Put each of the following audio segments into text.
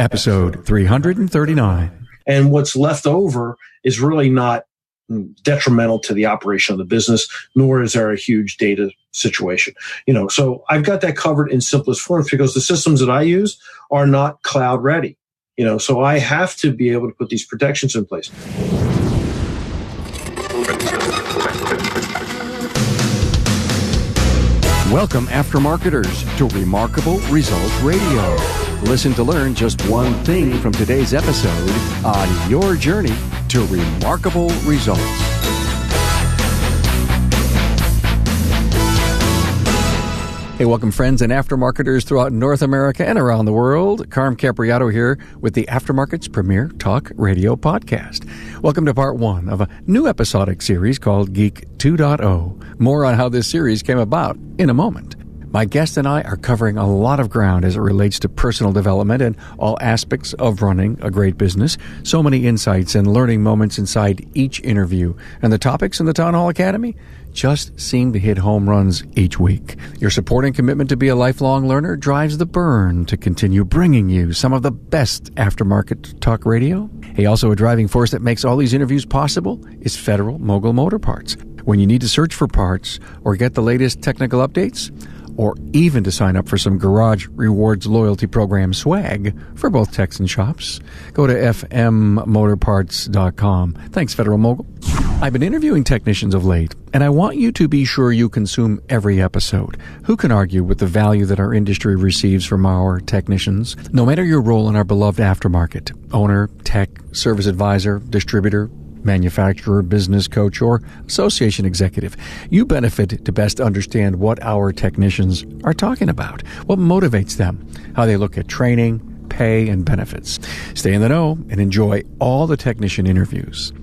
Episode 339. And what's left over is really not detrimental to the operation of the business, nor is there a huge data situation. So I've got that covered in simplest forms because the systems that I use are not cloud ready. So I have to be able to put these protections in place. Welcome, Aftermarketers, to Remarkable Results Radio. Listen to learn just one thing from today's episode on your journey to remarkable results. Hey, welcome friends and aftermarketers throughout North America and around the world. Karim Capriato here with the Aftermarket's premier talk radio podcast. Welcome to part one of a new episodic series called Geek 2.0. More on how this series came about in a moment. My guest and I are covering a lot of ground as it relates to personal development and all aspects of running a great business. So many insights and learning moments inside each interview. And the topics in the Town Hall Academy just seem to hit home runs each week. Your support and commitment to be a lifelong learner drives the burn to continue bringing you some of the best aftermarket talk radio. Hey, also a driving force that makes all these interviews possible is Federal Mogul Motor Parts. When you need to search for parts or get the latest technical updates, or even to sign up for some Garage Rewards loyalty program swag for both techs and shops, go to fmmotorparts.com. Thanks, Federal Mogul. I've been interviewing technicians of late, and I want you to be sure you consume every episode. Who can argue with the value that our industry receives from our technicians? No matter your role in our beloved aftermarket, owner, tech, service advisor, distributor, manufacturer, business coach, or association executive, you benefit to best understand what our technicians are talking about, what motivates them, how they look at training, pay, and benefits. Stay in the know and enjoy all the technician interviews.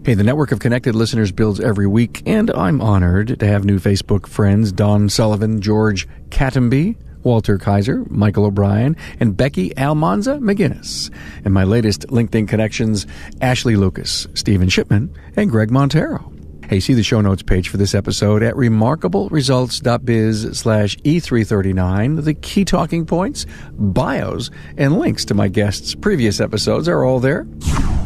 Hey, the network of connected listeners builds every week, and I'm honored to have new Facebook friends Don Sullivan, George Catamby, Walter Kaiser, Michael O'Brien, and Becky Almanza McGinnis. And my latest LinkedIn connections, Ashley Lucas, Stephen Shipman, and Greg Montero. Hey, see the show notes page for this episode at remarkableresults.biz/E339. The key talking points, bios, and links to my guests' previous episodes are all there.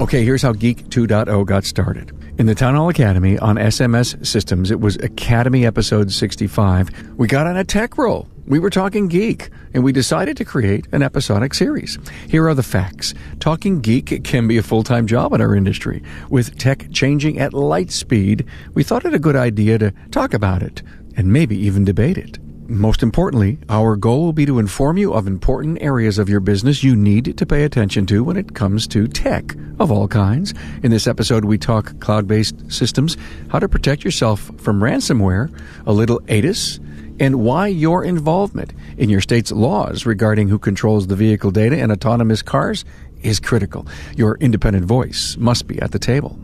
Okay, here's how Geek 2.0 got started. In the Town Hall Academy on SMS Systems, it was Academy episode 65. We got on a tech roll. We were talking geek, and we decided to create an episodic series. Here are the facts. Talking geek can be a full-time job in our industry. With tech changing at light speed, we thought it a good idea to talk about it, and maybe even debate it. Most importantly, our goal will be to inform you of important areas of your business you need to pay attention to when it comes to tech of all kinds. In this episode, we talk cloud-based systems, how to protect yourself from ransomware, a little ATIS, and why your involvement in your state's laws regarding who controls the vehicle data and autonomous cars is critical. Your independent voice must be at the table.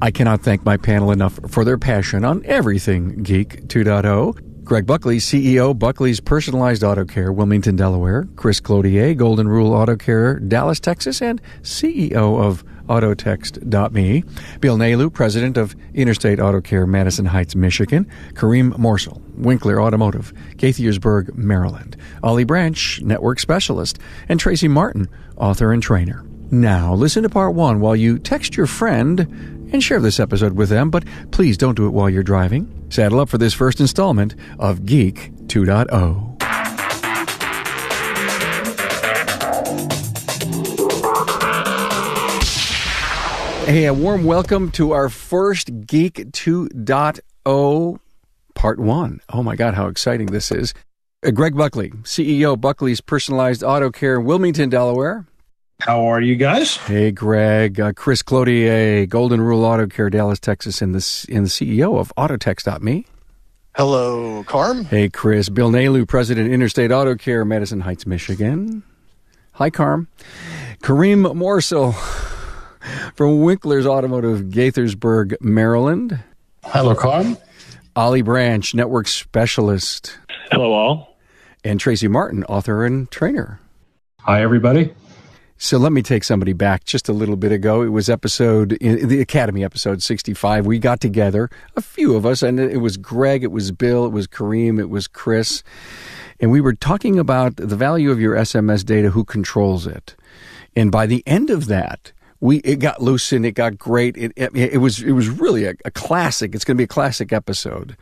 I cannot thank my panel enough for their passion on everything Geek 2.0. Greg Buckley, CEO, Buckley's Personalized Auto Care, Wilmington, Delaware. Chris Cloutier, Golden Rule Auto Care, Dallas, Texas, and CEO of Autotext.me. Bill Nalu, President of Interstate Auto Care, Madison Heights, Michigan. Karim Morsil, Winkler Automotive, Gaithersburg, Maryland. Ollie Branche, Network Specialist. And Tracy Martin, author and trainer. Now, listen to part one while you text your friend and share this episode with them, but please don't do it while you're driving. Saddle up for this first installment of Geek 2.0. Hey, a warm welcome to our first Geek 2.0 part one. Oh my God, how exciting this is. Greg Buckley, CEO, Buckley's Personalized Auto Care, Wilmington, Delaware. How are you guys? Hey, Greg. Chris Cloutier, Golden Rule Auto Care, Dallas, Texas, and the CEO of Autotext.me. Hello, Karim. Hey, Chris. Bill Nalu, President, Interstate Auto Care, Madison Heights, Michigan. Hi, Karim. Karim Morsil from Winkler's Automotive, Gaithersburg, Maryland. Hello, Karim. Ollie Branche, Network Specialist. Hello, all. And Tracy Martin, author and trainer. Hi, everybody. So let me take somebody back just a little bit ago. It was the Academy episode 65. We got together, a few of us, and it was Greg, it was Bill, it was Karim, it was Chris, and we were talking about the value of your SMS data, who controls it. And by the end of that, it got loose and it got great. It was really a classic. It's going to be a classic episode.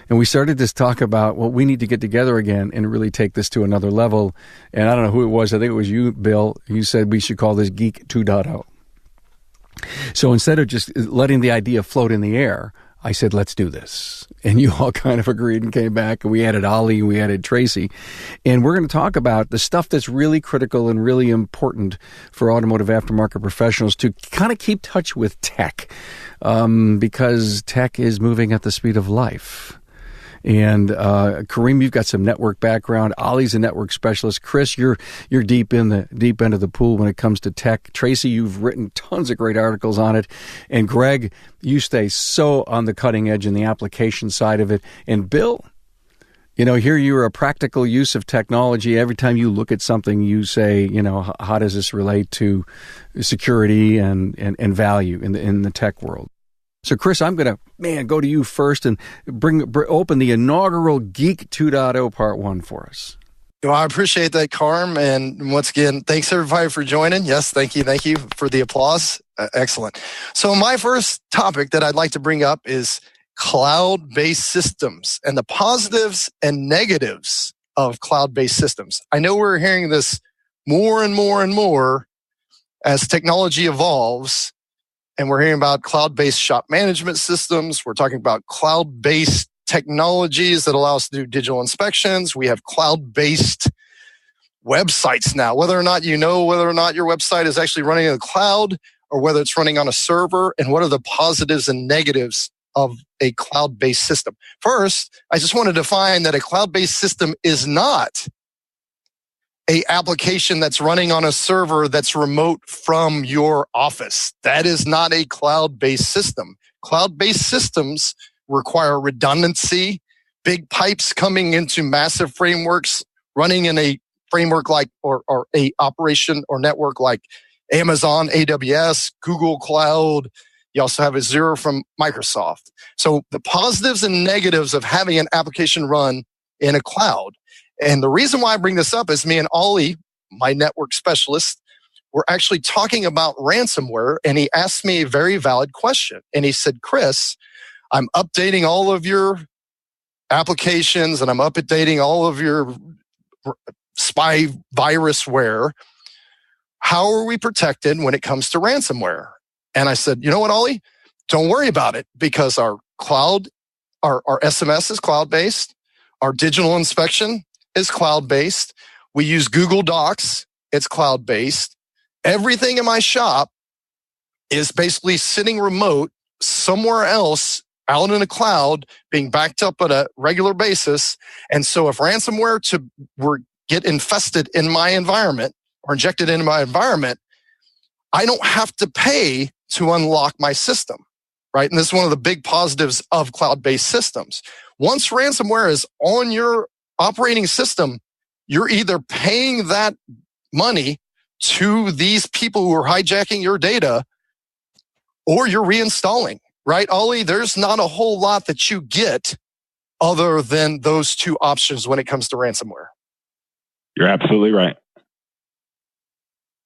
And we started to talk about, well, we need to get together again and really take this to another level. And I don't know who it was. I think it was you, Bill. You said we should call this Geek 2.0. So instead of just letting the idea float in the air, I said, let's do this. And you all kind of agreed and came back. And we added Ollie and we added Tracy. And we're going to talk about the stuff that's really critical and really important for automotive aftermarket professionals to kind of keep touch with tech, because tech is moving at the speed of life. And Karim, you've got some network background. Ollie's a network specialist. Chris, you're deep in the deep end of the pool when it comes to tech. Tracy, you've written tons of great articles on it. And Greg, you stay so on the cutting edge in the application side of it. And Bill, here you're a practical use of technology. Every time you look at something, you say, how does this relate to security and value in the tech world? So, Chris, I'm going to, go to you first and open the inaugural Geek 2.0 Part 1 for us. Well, I appreciate that, Karim. And once again, thanks everybody for joining. Yes, thank you for the applause. Excellent. So my first topic that I'd like to bring up is cloud-based systems and the positives and negatives of cloud-based systems. I know we're hearing this more and more and more as technology evolves. And we're hearing about cloud-based shop management systems. We're talking about cloud-based technologies that allow us to do digital inspections. We have cloud-based websites now. Whether or not your website is actually running in the cloud or whether it's running on a server, and what are the positives and negatives of a cloud-based system. First, I just want to define that a cloud-based system is not a application that's running on a server that's remote from your office. That is not a cloud-based system. Cloud-based systems require redundancy, big pipes coming into massive frameworks, running in a framework like, or a operation or network like Amazon, AWS, Google Cloud. You also have Azure from Microsoft. So the positives and negatives of having an application run in a cloud. And the reason why I bring this up is me and Ollie, my network specialist, were actually talking about ransomware, and he asked me a very valid question. And he said, Chris, I'm updating all of your applications and I'm updating all of your spy virusware. How are we protected when it comes to ransomware? And I said, you know what, Ollie? Don't worry about it, because our cloud, our SMS is cloud-based. Our digital inspection is cloud-based. We use Google Docs. It's cloud-based. Everything in my shop is basically sitting remote somewhere else out in a cloud, being backed up on a regular basis. And so if ransomware were get infested in my environment or injected into my environment, I don't have to pay to unlock my system, right? And this is one of the big positives of cloud-based systems. Once ransomware is on your operating system, you're either paying that money to these people who are hijacking your data, or you're reinstalling, right, Ollie? There's not a whole lot that you get other than those two options when it comes to ransomware. You're absolutely right.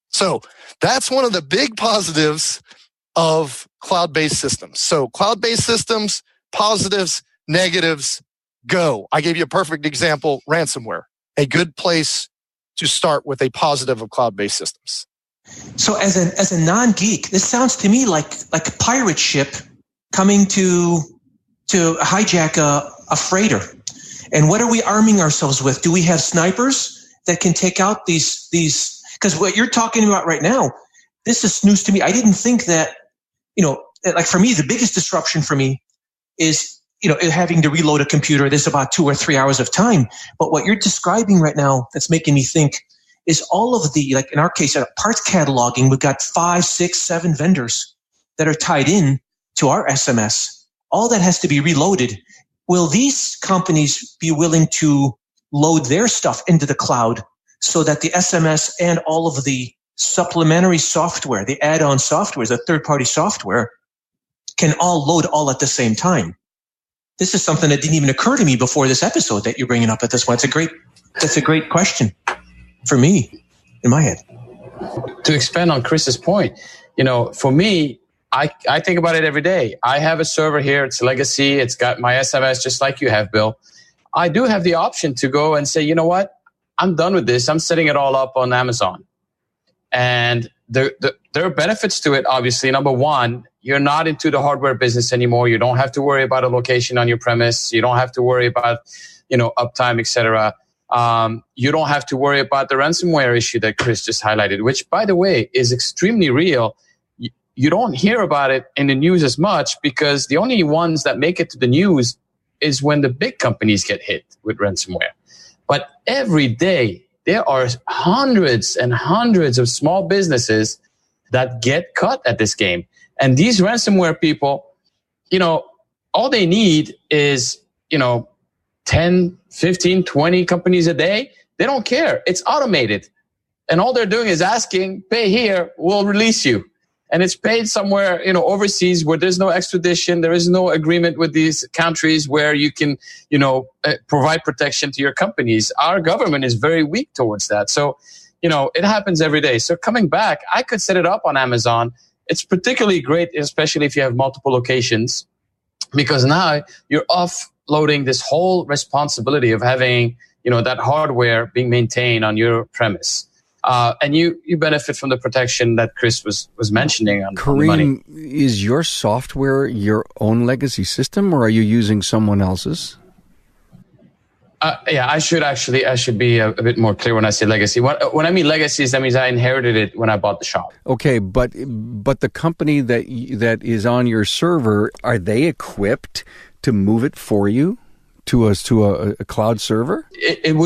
So that's one of the big positives of cloud-based systems. So cloud-based systems, positives, negatives, go. I gave you a perfect example, ransomware. A good place to start with a positive of cloud-based systems. So as a non-geek, this sounds to me like a pirate ship coming to hijack a freighter. And what are we arming ourselves with? Do we have snipers that can take out these? Because what you're talking about right now, this is news to me. I didn't think that, like for me, the biggest disruption for me is, having to reload a computer. There's about 2 or 3 hours of time. But what you're describing right now that's making me think is all of the, like in our case, parts cataloging. We've got 5, 6, 7 vendors that are tied in to our SMS. All that has to be reloaded. Will these companies be willing to load their stuff into the cloud so that the SMS and all of the supplementary software, the add-on software, the third-party software, can all load all at the same time. This is something that didn't even occur to me before this episode that you're bringing up at this point. That's a great question for me in my head. To expand on Chris's point, for me, I think about it every day. I have a server here. It's legacy. It's got my SMS just like you have, Bill. I do have the option to go and say, you know what? I'm done with this. I'm setting it all up on Amazon. And there are benefits to it, obviously. Number one, you're not into the hardware business anymore. You don't have to worry about a location on your premise. You don't have to worry about, uptime, etc. You don't have to worry about the ransomware issue that Chris just highlighted, which, by the way, is extremely real. You don't hear about it in the news as much because the only ones that make it to the news is when the big companies get hit with ransomware. But every day, there are hundreds and hundreds of small businesses that get caught at this game. And these ransomware people, all they need is, 10, 15, 20 companies a day. They don't care. It's automated. And all they're doing is asking, pay here, we'll release you. And it's paid somewhere, overseas where there's no extradition. There is no agreement with these countries where you can, provide protection to your companies. Our government is very weak towards that. So, it happens every day. So coming back, I could set it up on Amazon. It's particularly great, especially if you have multiple locations, because now you're offloading this whole responsibility of having, that hardware being maintained on your premise. And you benefit from the protection that Chris was mentioning on the money. Karim, is your software your own legacy system, or are you using someone else's? I should be a bit more clear when I say legacy. When I mean legacies, that means I inherited it when I bought the shop. Okay, but the company that is on your server, are they equipped to move it for you to a cloud server? It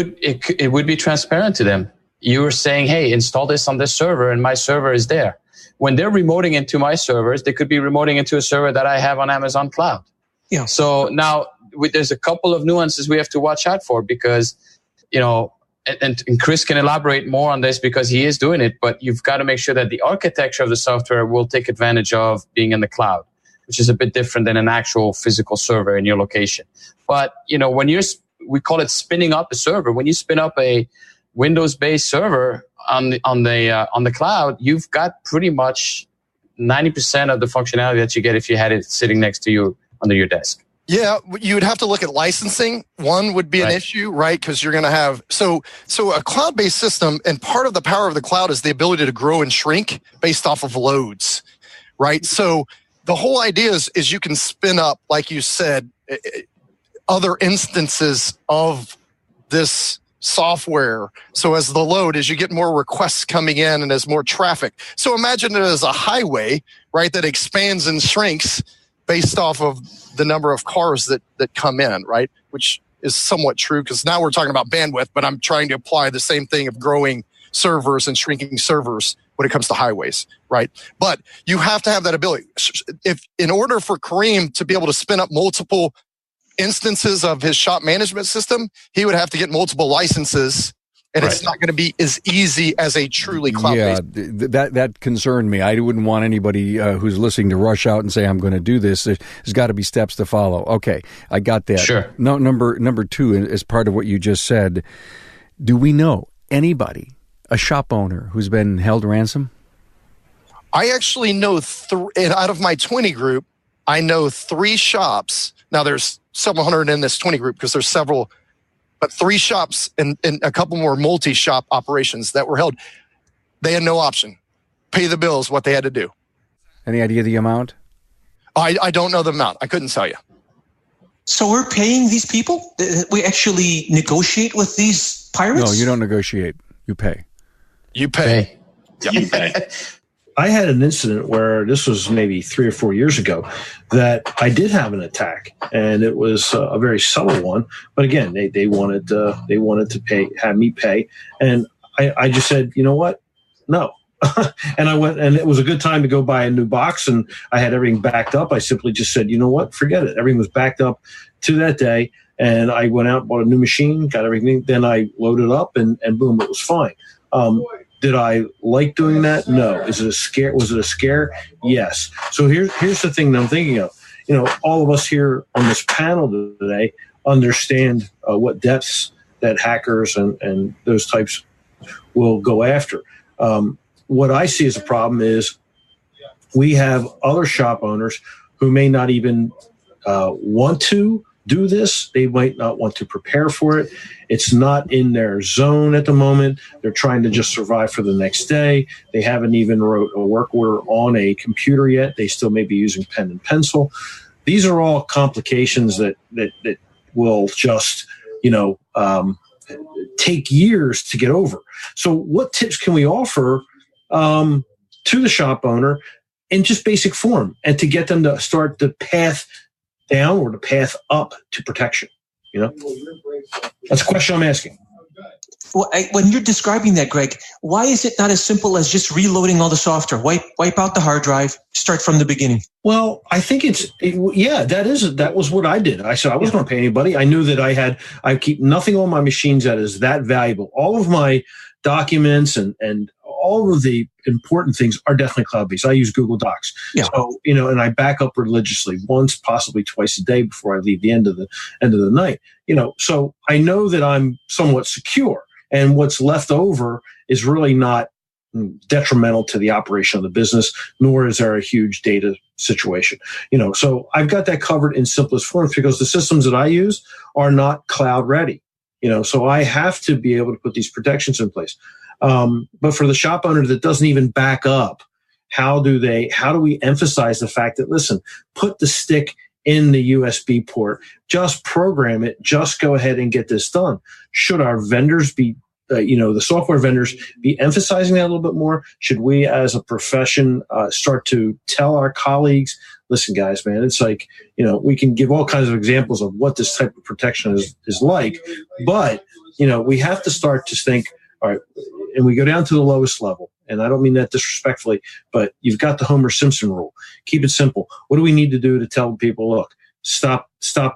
would be transparent to them. You were saying, hey, install this on this server, and my server is there. When they're remoting into my servers, they could be remoting into a server that I have on Amazon Cloud. Yeah. So now there's a couple of nuances we have to watch out for because, and Chris can elaborate more on this because he is doing it, but you've got to make sure that the architecture of the software will take advantage of being in the cloud, which is a bit different than an actual physical server in your location. But, when we call it spinning up a server, when you spin up a Windows-based server on the cloud, you've got pretty much 90% of the functionality that you get if you had it sitting next to you under your desk. Yeah, you would have to look at licensing. One would be an issue, right? Because you're going to have so a cloud-based system, and part of the power of the cloud is the ability to grow and shrink based off of loads, right? So the whole idea is you can spin up, like you said, other instances of this software. So as you get more requests coming in and as more traffic. So imagine it as a highway, right, that expands and shrinks based off of the number of cars that come in, right? Which is somewhat true because now we're talking about bandwidth, but I'm trying to apply the same thing of growing servers and shrinking servers when it comes to highways, right? But you have to have that ability. If in order for Karim to be able to spin up multiple instances of his shop management system, he would have to get multiple licenses, and it's not going to be as easy as a truly cloud-based. Yeah, that concerned me. I wouldn't want anybody who's listening to rush out and say, I'm going to do this. There's got to be steps to follow. Okay, I got that. Sure. No, number two, as part of what you just said, do we know anybody, a shop owner, who's been held ransom? I actually know out of my 20 group, I know 3 shops. Now, there's several hundred in this 20 group because there's several, but 3 shops and a couple more multi-shop operations that were held. They had no option. Pay the bills, what they had to do. Any idea the amount? I don't know the amount. I couldn't tell you. So we're paying these people? We actually negotiate with these pirates? No, you don't negotiate. You pay. You pay. Yep. You pay. I had an incident where this was maybe 3 or 4 years ago that I did have an attack, and it was a very subtle one. But again, they wanted to have me pay, and I just said, you know what, no. And I went, and it was a good time to go buy a new box, and I had everything backed up. I simply just said, you know what, forget it. Everything was backed up to that day, and I went out, bought a new machine, got everything. Then I loaded up, and boom, it was fine. Did I like doing that? No. Is it a scare? Was it a scare? Yes. So here's the thing that I'm thinking of. All of us here on this panel today understand what depths that hackers and those types will go after. What I see as a problem is we have other shop owners who may not even want to do this. They might not want to prepare for it. It's not in their zone at the moment. They're trying to just survive for the next day. They haven't even wrote a work order on a computer yet. They still may be using pen and pencil. These are all complications that will just, take years to get over. So what tips can we offer to the shop owner in just basic form and to get them to start the path down or the path up to protection? That's a question I'm asking. Well, when you're describing that, Greg, why is it not as simple as just reloading all the software? Wipe out the hard drive, start from the beginning. Well, I think that was what I did. I said I wasn't going to pay anybody. I knew that I keep nothing on my machines that is that valuable. All of my documents and all of the important things are definitely cloud-based. I use Google Docs. Yeah. So, and I back up religiously once, possibly twice a day before I leave the end of the night. So I know that I'm somewhat secure, and what's left over is really not detrimental to the operation of the business, nor is there a huge data situation. So I've got that covered in simplest forms because the systems that I use are not cloud ready. So I have to be able to put these protections in place. But for the shop owner that doesn't even back up, how do we emphasize the fact that, listen, put the stick in the USB port, just program it, just go ahead and get this done? Should our vendors be, the software vendors be emphasizing that a little bit more? Should we as a profession start to tell our colleagues, listen, guys, man, it's like, we can give all kinds of examples of what this type of protection is like, but, we have to start to think, all right, and we go down to the lowest level. And I don't mean that disrespectfully, but you've got the Homer Simpson rule. Keep it simple. What do we need to do to tell people, look, stop the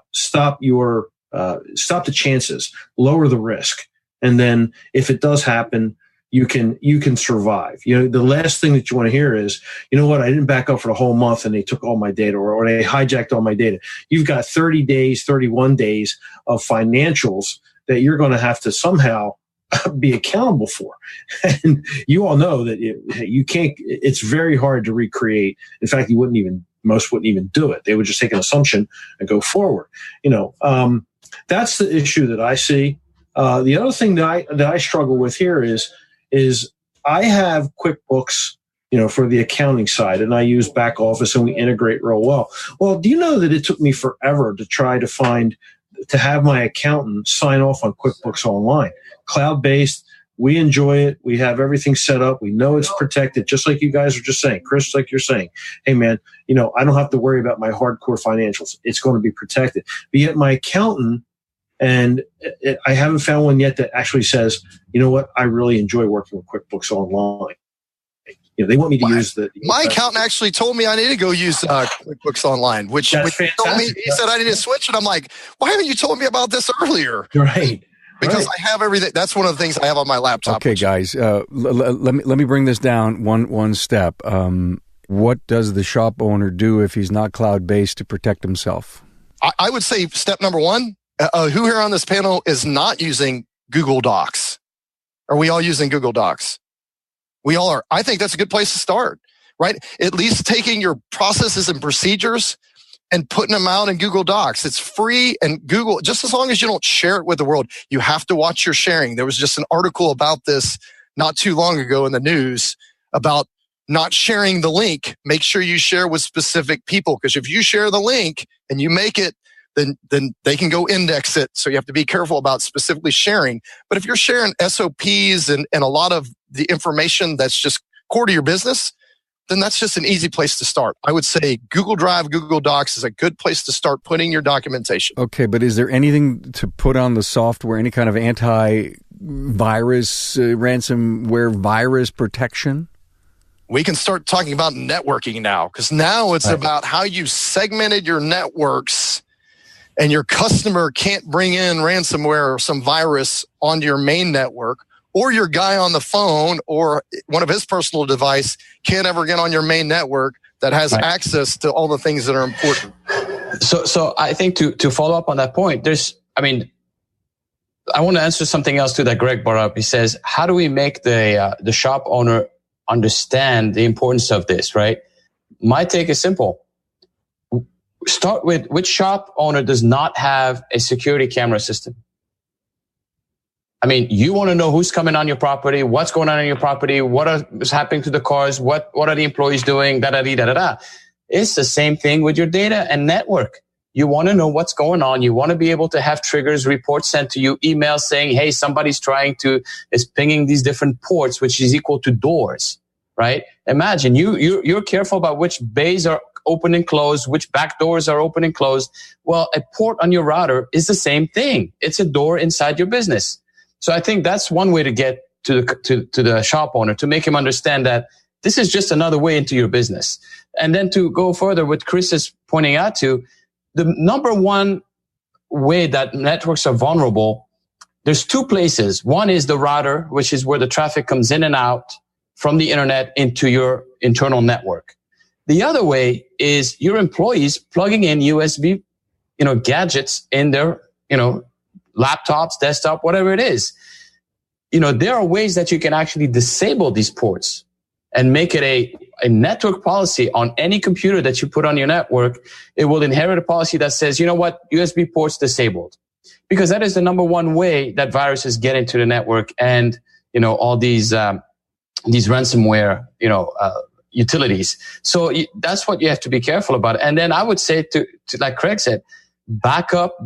chances, lower the risk. And then if it does happen, you can survive. The last thing that you want to hear is, you know what, I didn't back up for a whole month and they took all my data or they hijacked all my data. You've got 30 days, 31 days of financials that you're going to have to somehow be accountable for. And you all know that you can't, it's very hard to recreate. In fact, most wouldn't even do it. They would just take an assumption and go forward. That's the issue that I see. The other thing that I struggle with here is I have QuickBooks, for the accounting side, and I use back office and we integrate real well. Well, do you know that it took me forever to try to have my accountant sign off on QuickBooks Online? Cloud-based, we enjoy it. We have everything set up. We know it's protected, just like you guys are just saying. Chris, like you're saying, hey, man, I don't have to worry about my hardcore financials. It's going to be protected. But yet my accountant, and I haven't found one yet that actually says, you know what, I really enjoy working with QuickBooks Online. They want me to use my accountant actually told me I need to go use QuickBooks Online, which told me, he said I need to switch, and I'm like, why haven't you told me about this earlier? Right. Because I have everything. That's one of the things I have on my laptop. Okay, guys, let me bring this down one step. What does the shop owner do if he's not cloud-based to protect himself? I would say step number one, who here on this panel is not using Google Docs? Are we all using Google Docs? We all are. I think that's a good place to start, right? At least taking your processes and procedures and putting them out in Google Docs. It's free, and Google, just as long as you don't share it with the world, you have to watch your sharing. There was just an article about this not too long ago in the news about not sharing the link. Make sure you share with specific people, because if you share the link and you make it, then they can go index it. So you have to be careful about specifically sharing. But if you're sharing SOPs and a lot of the information that's just core to your business, then that's just an easy place to start. I would say Google Drive, Google Docs is a good place to start putting your documentation. Okay, but is there anything to put on the software, any kind of antivirus, ransomware virus protection? We can start talking about networking now, because now it's about how you segmented your networks, and your customer can't bring in ransomware or some virus onto your main network, or your guy on the phone or one of his personal device can't ever get on your main network that has access to all the things that are important. So I think to follow up on that point, I want to answer something else too that Greg brought up. He says, how do we make the shop owner understand the importance of this, right? My take is simple. Start with which shop owner does not have a security camera system? I mean, you want to know who's coming on your property, what's going on your property, what is happening to the cars, what are the employees doing, da-da-dee-da-da-da. It's the same thing with your data and network. You want to know what's going on. You want to be able to have triggers, reports sent to you, emails saying, hey, somebody's is pinging these different ports, which is equal to doors, right? Imagine you're careful about which bays are open and closed, which back doors are open and closed. Well, a port on your router is the same thing. It's a door inside your business. So I think that's one way to get to the shop owner, to make him understand that this is just another way into your business. And then to go further, what Chris is pointing out to, the number one way that networks are vulnerable, there's two places. One is the router, which is where the traffic comes in and out from the internet into your internal network. The other way is your employees plugging in USB, gadgets in their, laptops, desktop, whatever it is. There are ways that you can actually disable these ports and make it a network policy on any computer that you put on your network. It will inherit a policy that says, you know what, USB ports disabled. Because that is the number one way that viruses get into the network and, all these ransomware, utilities. So that's what you have to be careful about. And then I would say to like Craig said, back up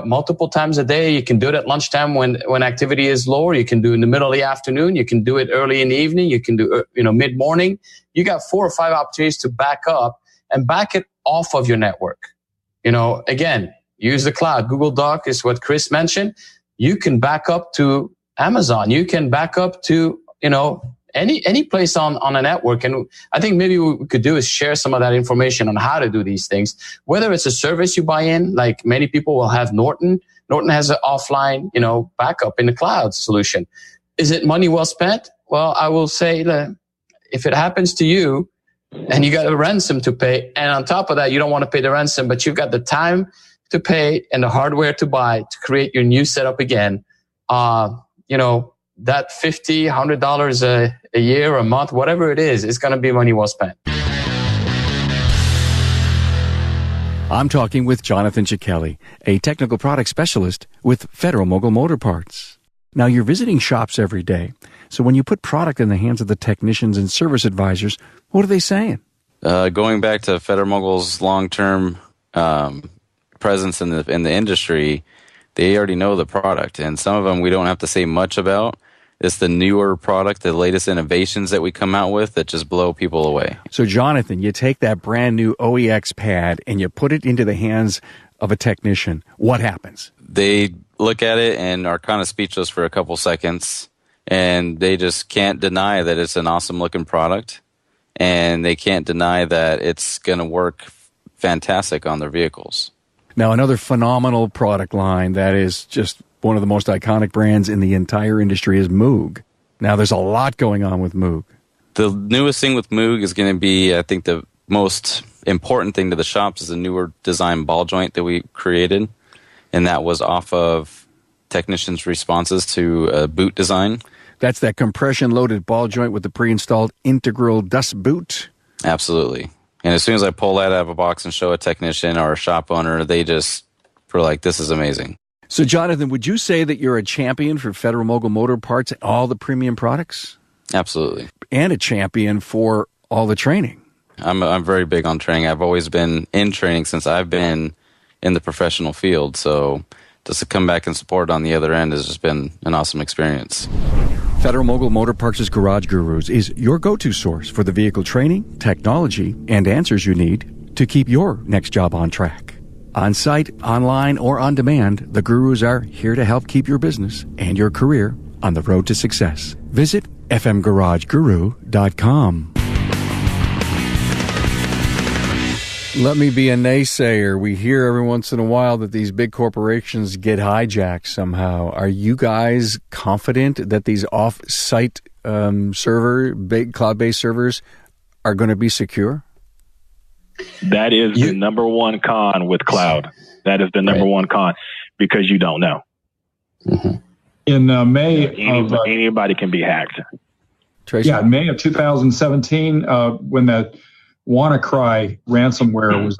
multiple times a day. You can do it at lunchtime when activity is lower. You can do it in the middle of the afternoon. You can do it early in the evening. You can do mid-morning. You got 4 or 5 opportunities to back up and back it off of your network. Again, use the cloud. Google Doc is what Chris mentioned. You can back up to Amazon. You can back up to, any place on a network. And I think maybe what we could do is share some of that information on how to do these things. Whether it's a service you buy in, like many people will have Norton. Norton has an offline, backup in the cloud solution. Is it money well spent? Well, I will say that if it happens to you and you got a ransom to pay, and on top of that, you don't want to pay the ransom, but you've got the time to pay and the hardware to buy to create your new setup again, that $50, $100 a year or a month, whatever it is going to be money well spent. I'm talking with Jonathan Cicchelli, a technical product specialist with Federal Mogul Motor Parts. Now, you're visiting shops every day, so when you put product in the hands of the technicians and service advisors, what are they saying? Going back to Federal Mogul's long-term presence in the industry, they already know the product, and some of them we don't have to say much about. It's the newer product, the latest innovations that we come out with that just blow people away. So, Jonathan, you take that brand new OEX pad and you put it into the hands of a technician. What happens? They look at it and are kind of speechless for a couple seconds, and they just can't deny that it's an awesome-looking product, and they can't deny that it's going to work fantastic on their vehicles. Now, another phenomenal product line that is just one of the most iconic brands in the entire industry is Moog. Now, there's a lot going on with Moog. The newest thing with Moog is going to be, I think, the most important thing to the shops is the newer design ball joint that we created, and that was off of technicians' responses to boot design. That's that compression-loaded ball joint with the pre-installed integral dust boot? Absolutely. And as soon as I pull that out of a box and show a technician or a shop owner, they just were like, this is amazing. So, Jonathan, would you say that you're a champion for Federal Mogul Motor Parts and all the premium products? Absolutely. And a champion for all the training. I'm very big on training. I've always been in training since I've been in the professional field. So just to come back and support on the other end has just been an awesome experience. Federal Mogul Motor Parts' Garage Gurus is your go-to source for the vehicle training, technology, and answers you need to keep your next job on track. On-site, online, or on demand, the Gurus are here to help keep your business and your career on the road to success. Visit fmgarageguru.com. Let me be a naysayer. We hear every once in a while that these big corporations get hijacked somehow. Are you guys confident that these off-site big cloud-based servers are going to be secure? That is the number one con with cloud. That is the number one con, because you don't know. Mm-hmm. In May, anybody can be hacked. Tracy? Yeah, in May of 2017, when that WannaCry ransomware was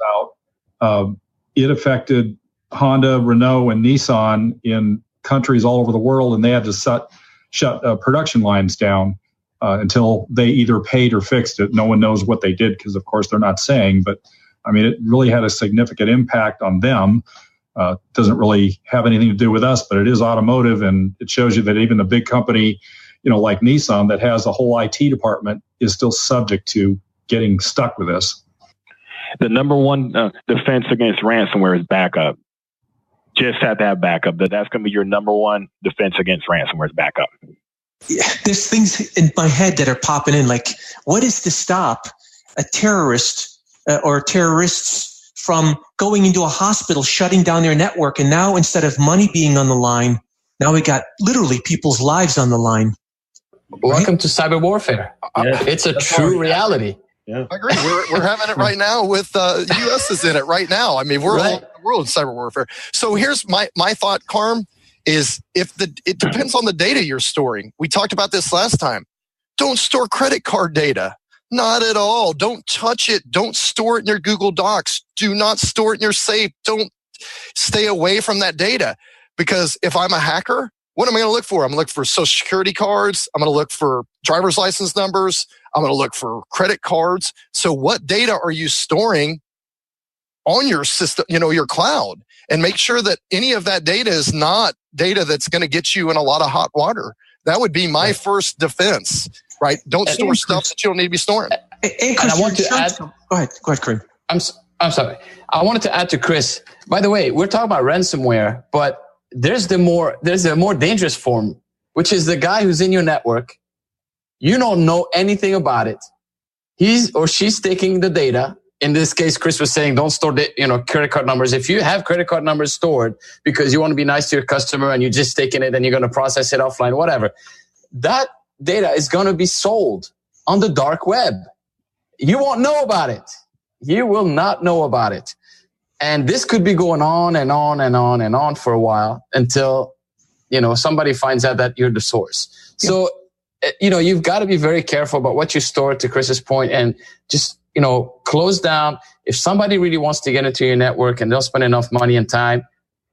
out, it affected Honda, Renault, and Nissan in countries all over the world, and they had to shut production lines down until they either paid or fixed it. No one knows what they did because, of course, they're not saying. But, I mean, it really had a significant impact on them. Doesn't really have anything to do with us, but it is automotive, and it shows you that even a big company, like Nissan, that has a whole IT department, is still subject to getting stuck with this. The number one defense against ransomware is backup. Just have to have backup. That's going to be your number one defense against ransomware is backup. Yeah, there's things in my head that are popping in, like, what is to stop a terrorist or terrorists from going into a hospital, shutting down their network, and now instead of money being on the line, now we got literally people's lives on the line. Welcome to cyber warfare. Yeah. It's a true reality. Yeah. I agree. We're having it right now with the U.S. is in it right now. I mean, we're all in the world in cyber warfare. So here's my thought, Karim, is it depends on the data you're storing. We talked about this last time. Don't store credit card data. Not at all. Don't touch it. Don't store it in your Google Docs. Do not store it in your safe. Don't stay away from that data. Because if I'm a hacker, what am I going to look for? I'm going to look for social security cards. I'm going to look for driver's license numbers. I'm going to look for credit cards. So what data are you storing on your system, your cloud? And make sure that any of that data is not data that's going to get you in a lot of hot water. That would be my first defense, right? Don't store stuff that you don't need to be storing. And I want to add. Go ahead, Karim. I'm sorry. I wanted to add to Chris. By the way, we're talking about ransomware, but there's a more dangerous form, which is the guy who's in your network. You don't know anything about it. He's or she's taking the data. In this case, Chris was saying, don't store credit card numbers. If you have credit card numbers stored because you want to be nice to your customer and you're just taking it and you're going to process it offline, whatever, that data is going to be sold on the dark web. You won't know about it. You will not know about it. And this could be going on and on and on and on for a while until, somebody finds out that you're the source. Yeah. So, you've got to be very careful about what you store, to Chris's point, and just, close down. If somebody really wants to get into your network and they'll spend enough money and time,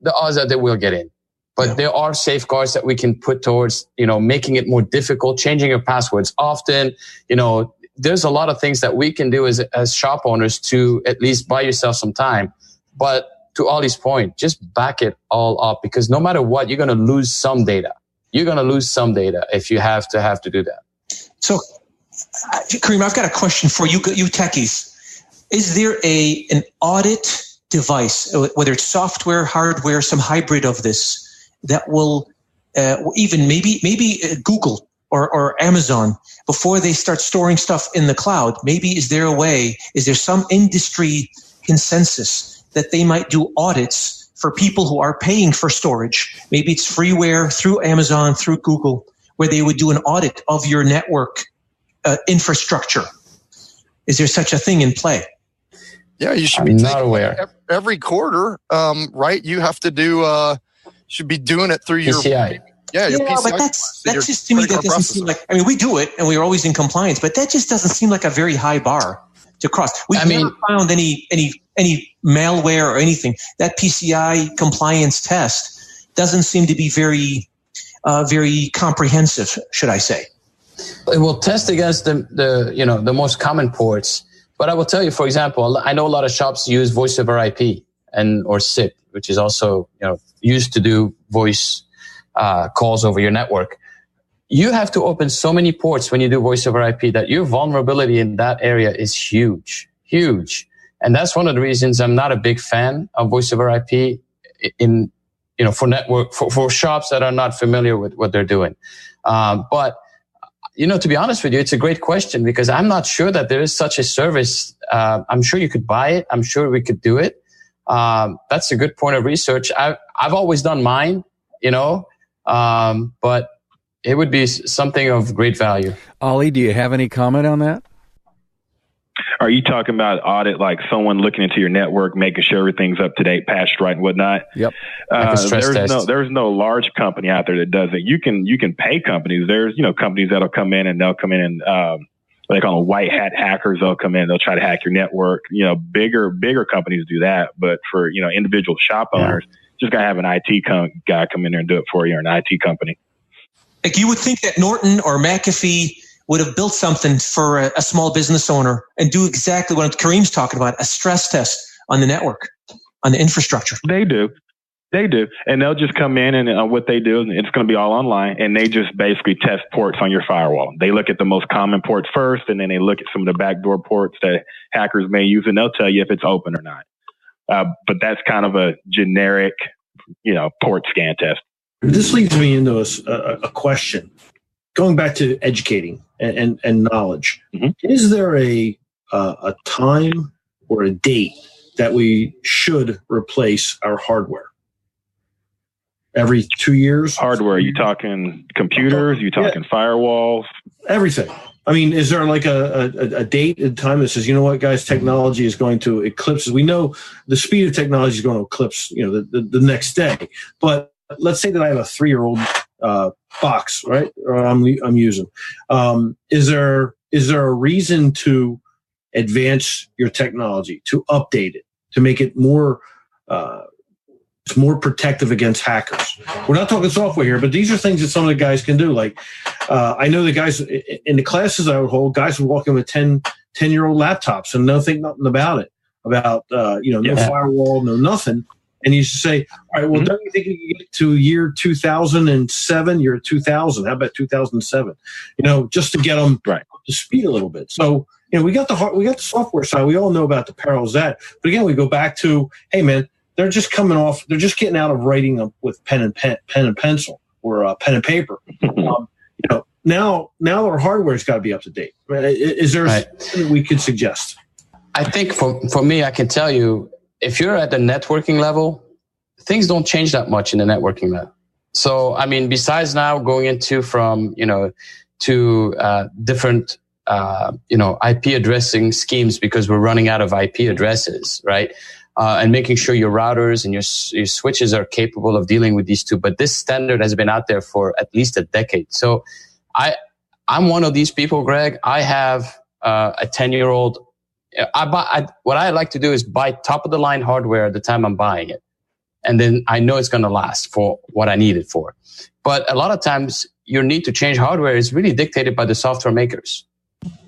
the odds are they will get in. But there are safeguards that we can put towards, making it more difficult, changing your passwords often. There's a lot of things that we can do as shop owners to at least buy yourself some time. But to Ollie's point, just back it all up, because no matter what, you're going to lose some data. You're going to lose some data if you have to do that. So, Karim, I've got a question for you techies. Is there an audit device, whether it's software, hardware, some hybrid of this, that will even maybe Google or Amazon, before they start storing stuff in the cloud, maybe is there some industry consensus that they might do audits for people who are paying for storage? Maybe it's freeware through Amazon, through Google, where they would do an audit of your network infrastructure. Is there such a thing in play? Yeah, you should be not aware. Every quarter, right? You have to do. Should be doing it through PCI. Your PCI. But that's just, to me, that doesn't seem like. I mean, we do it and we are always in compliance, but that just doesn't seem like a very high bar to cross. We've never found any malware or anything. That PCI compliance test doesn't seem to be very comprehensive, should I say? It will test against the most common ports. But I will tell you, for example, I know a lot of shops use voice over IP or SIP, which is also used to do voice calls over your network. You have to open so many ports when you do voice over IP that your vulnerability in that area is huge. And that's one of the reasons I'm not a big fan of voice over IP for network, for shops that are not familiar with what they're doing. But to be honest with you, it's a great question because I'm not sure that there is such a service. I'm sure you could buy it. I'm sure we could do it. That's a good point of research. I've always done mine, but it would be something of great value. Ollie, do you have any comment on that? Are you talking about audit, like someone looking into your network, making sure everything's up to date, patched right, and whatnot? Yep. Like a stress test. There's no large company out there that does it. You can pay companies. There's companies that'll come in and they call them white hat hackers. They'll come in, they'll try to hack your network. Bigger companies do that, but for individual shop owners, just gotta have an IT guy come in there and do it for you, or an IT company. Like you would think that Norton or McAfee would have built something for a small business owner and do exactly what Karim's talking about, a stress test on the network, on the infrastructure. They do. And they'll just come in and what they do, it's going to be all online, and they just basically test ports on your firewall. They look at the most common ports first, and then they look at some of the backdoor ports that hackers may use, and they'll tell you if it's open or not. But that's kind of a generic, port scan test. This leads me into a question. Going back to educating and knowledge, is there a time or a date that we should replace our hardware? Every 2 years? Hardware, you talking computers? You talking firewalls? Everything. I mean, is there like a date and time that says, you know what, guys, technology is going to eclipse? We know the speed of technology is going to eclipse, the next day. But let's say that I have a 3-year-old box, right? Or I'm using. Is there a reason to advance your technology, to update it, to make it more protective against hackers? We're not talking software here, but these are things that some of the guys can do. Like I know the guys in the classes I would hold, guys would walk in with 10-year-old laptops and nothing about it, no firewall, no nothing. And you say, all right, well, don't you think you can get to year 2007? You're at 2000. How about 2007? Just to get them up to speed a little bit. So, we got the software side. We all know about the perils of that. But again, we go back to, hey, man, they're just they're just getting out of writing with pen and pencil or pen and paper. Now our hardware's got to be up to date. Is there something we could suggest? I think for me, I can tell you, if you're at the networking level, things don't change that much in the networking level. So, I mean, besides now going into to different, IP addressing schemes because we're running out of IP addresses, right? And making sure your routers and your switches are capable of dealing with these two. But this standard has been out there for at least a decade. So I'm one of these people, Greg. I have a 10-year-old. What I like to do is buy top of the line hardware at the time I'm buying it. And then I know it's going to last for what I need it for. But a lot of times your need to change hardware is really dictated by the software makers.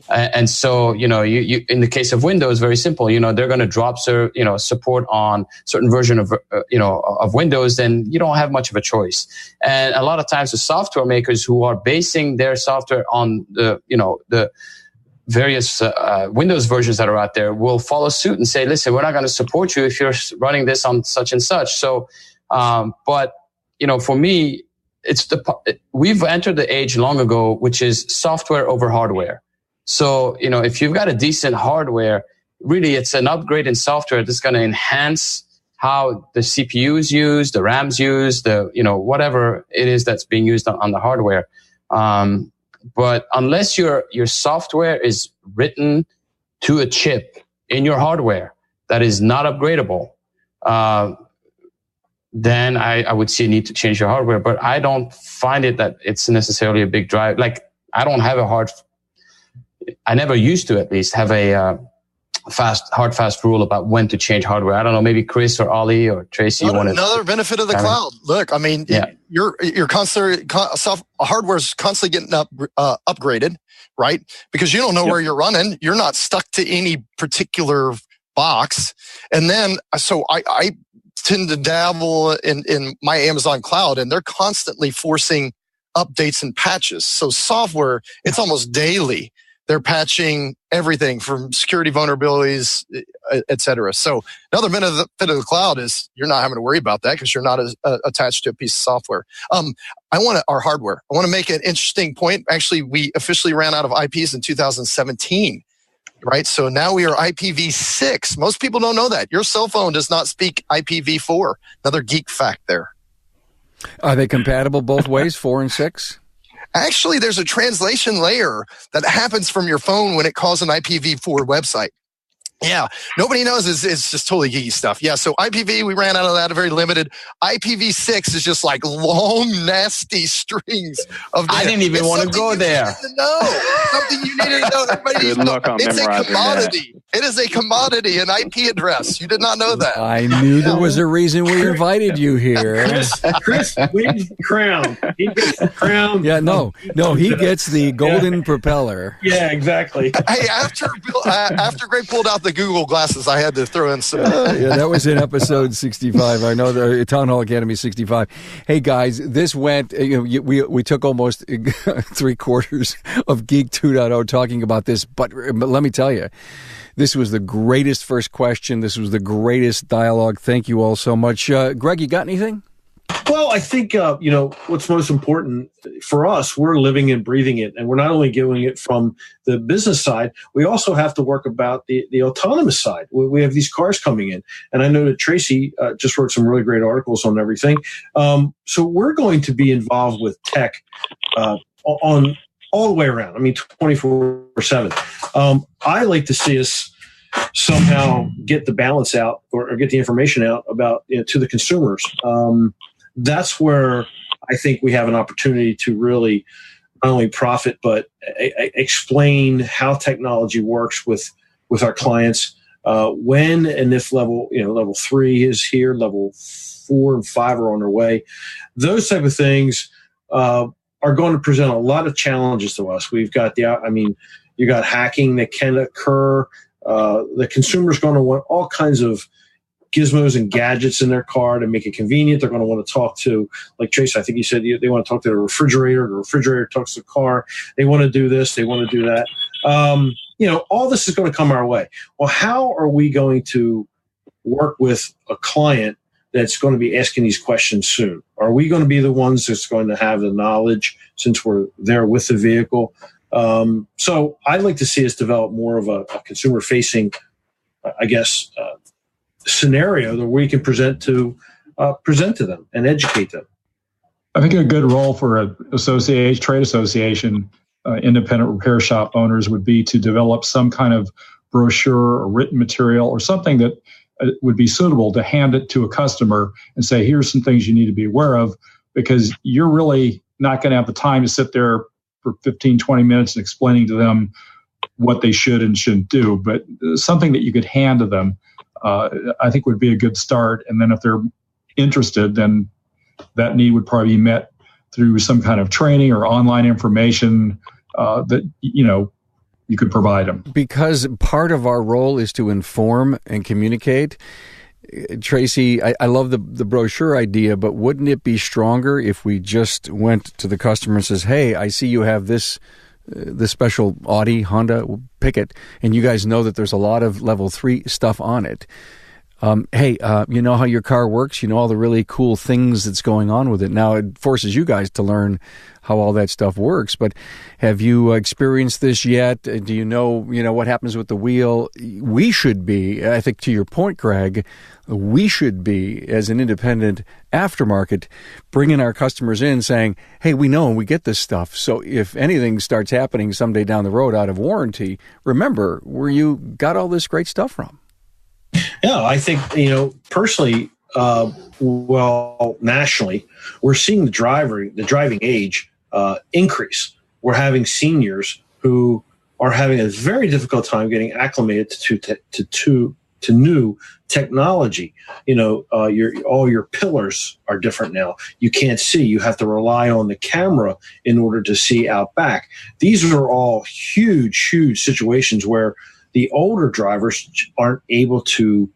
And so, you in the case of Windows, very simple, they're going to drop, support on certain version of, of Windows, then you don't have much of a choice. And a lot of times the software makers who are basing their software on the various Windows versions that are out there will follow suit and say, listen, we're not going to support you if you're running this on such and such. So, but for me, we've entered the age long ago, which is software over hardware. So, if you've got a decent hardware, really it's an upgrade in software that's going to enhance how the CPU is used, the RAM's used, whatever it is that's being used on the hardware. But unless your software is written to a chip in your hardware that is not upgradable, then I would see a need to change your hardware. But I don't find it that it's necessarily a big drive. Like I never used to at least have a fast rule about when to change hardware. I don't know, maybe Chris or Ollie or Tracy. Another benefit of the cloud. Look, I mean, you're constantly hardware's constantly getting upgraded, right? Because you don't know where you're running. You're not stuck to any particular box. And then, so I tend to dabble in my Amazon cloud, and they're constantly forcing updates and patches. So software, it's almost daily They're patching everything from security vulnerabilities, et cetera. So another benefit of the cloud is you're not having to worry about that because you're not attached to a piece of software. Our hardware. I want to make an interesting point. Actually, we officially ran out of IPs in 2017. Right. So now we are IPv6. Most people don't know that. Your cell phone does not speak IPv4. Another geek fact there. Are they compatible both ways, 4 and 6? Actually, there's a translation layer that happens from your phone when it calls an IPv4 website. Yeah, nobody knows. It's just totally geeky stuff. Yeah, so IPv, we ran out of that, a very limited. IPv6 is just like long, nasty strings of data. I didn't even want to go there. Something you needed to know. Everybody needs to know. It's a commodity. It is a commodity, an IP address. You did not know that. I knew there was a reason we invited you here. Chris wins the crown. He gets the crown. Yeah, no, he gets the golden propeller. Yeah, exactly. Hey, after Greg pulled out the Google glasses, I had to throw in some. Yeah, that was in episode 65. I know the Town Hall Academy 65. Hey guys, this went. We took almost 3/4 of Geek 2.0 talking about this, but let me tell you, this was the greatest first question. This was the greatest dialogue. Thank you all so much, Greg. You got anything? Well, I think, what's most important for us, we're living and breathing it. And we're not only doing it from the business side, we also have to work about the autonomous side. We have these cars coming in. And I know that Tracy just wrote some really great articles on everything. So we're going to be involved with tech on all the way around. I mean, 24/7. I like to see us somehow get the balance out or get the information out about to the consumers. That's where I think we have an opportunity to really not only profit, but explain how technology works with our clients. When and if level 3 is here, level 4 and 5 are on their way. Those type of things are going to present a lot of challenges to us. We've got you got hacking that can occur. The consumer's going to want all kinds of gizmos and gadgets in their car to make it convenient. They're going to want to talk to, like Tracy, I think he said they want to talk to the refrigerator talks to the car. They want to do this, they want to do that. All this is going to come our way. Well, how are we going to work with a client that's going to be asking these questions soon? Are we going to be the ones that's going to have the knowledge since we're there with the vehicle? So I'd like to see us develop more of a consumer-facing, scenario that we can present to them and educate them. I think a good role for a trade association, independent repair shop owners would be to develop some kind of brochure or written material or something that would be suitable to hand it to a customer and say, here's some things you need to be aware of, because you're really not going to have the time to sit there for 15, 20 minutes and explaining to them what they should and shouldn't do. But something that you could hand to them, I think would be a good start. And then if they're interested, then that need would probably be met through some kind of training or online information that, you could provide them. Because part of our role is to inform and communicate. Tracy, I love the brochure idea, but wouldn't it be stronger if we just went to the customer and says, hey, I see you have this special Audi, Honda, pick it, and you guys know that there's a lot of level 3 stuff on it. Hey, you know how your car works? You know all the really cool things that's going on with it. Now, it forces you guys to learn how all that stuff works, but have you experienced this yet? Do you know what happens with the wheel? We should be, I think to your point, Greg, we should be, as an independent aftermarket, bringing our customers in saying, hey, we know and we get this stuff. So if anything starts happening someday down the road out of warranty, remember where you got all this great stuff from. Yeah, I think, personally, nationally, we're seeing the driving age increase. We're having seniors who are having a very difficult time getting acclimated to new technology. All your pillars are different now. You can't see. You have to rely on the camera in order to see out back. These are all huge, huge situations where the older drivers aren't able to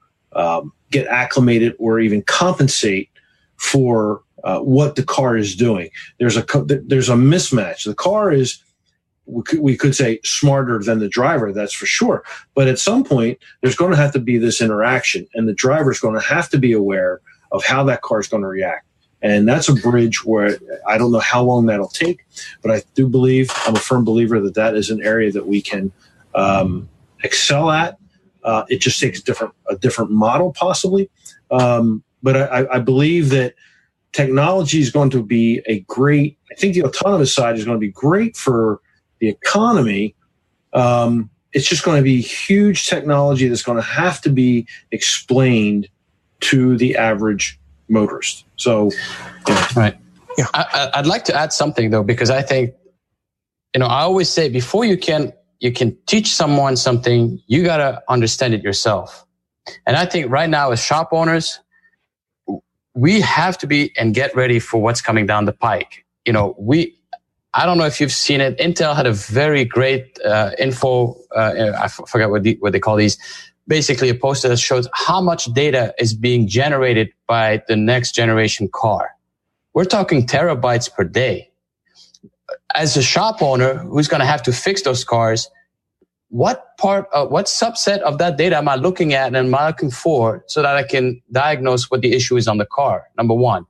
get acclimated or even compensate for what the car is doing. There's a mismatch. The car is we could say smarter than the driver, that's for sure. But at some point, there's going to have to be this interaction, and the driver's going to have to be aware of how that car is going to react. And that's a bridge where I don't know how long that'll take, but I do believe, I'm a firm believer that that is an area that we can excel at. It just takes a different model possibly. But I believe that technology is going to be I think the autonomous side is going to be great for the economy. It's just going to be huge technology that's going to have to be explained to the average motorist. So, right. Yeah. I'd like to add something though, because I think, I always say before you can teach someone something, you got to understand it yourself. And I think right now as shop owners, we have to be and get ready for what's coming down the pike. I don't know if you've seen it. Intel had a very great info. I forgot what they call these. Basically, a poster that shows how much data is being generated by the next generation car. We're talking terabytes per day. As a shop owner who's going to have to fix those cars, what subset of that data am I looking at and am I looking for so that I can diagnose what the issue is on the car? Number one.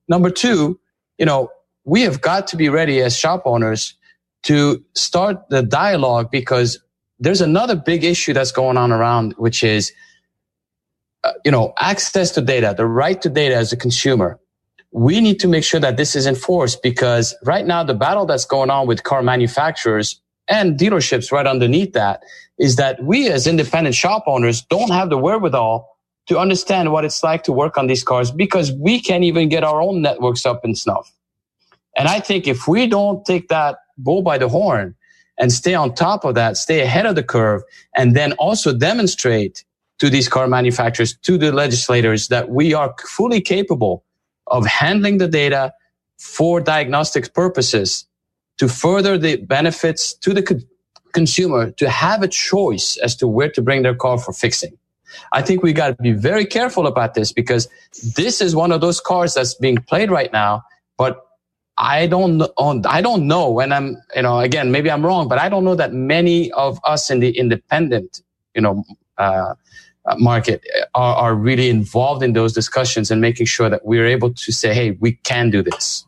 Number two, we have got to be ready as shop owners to start the dialogue, because there's another big issue that's going on around, which is, access to data, the right to data as a consumer. We need to make sure that this is enforced, because right now the battle that's going on with car manufacturers and dealerships right underneath that is that we as independent shop owners don't have the wherewithal to understand what it's like to work on these cars, because we can't even get our own networks up in snuff. And I think if we don't take that bull by the horn and stay on top of that, stay ahead of the curve, and then also demonstrate to these car manufacturers, to the legislators, that we are fully capable of handling the data for diagnostic purposes to further the benefits to the consumer, to have a choice as to where to bring their car for fixing. I think we got to be very careful about this, because this is one of those cars that's being played right now, but I don't know, and I'm, again, maybe I'm wrong, but I don't know that many of us in the independent, market are really involved in those discussions and making sure that we're able to say, hey, we can do this.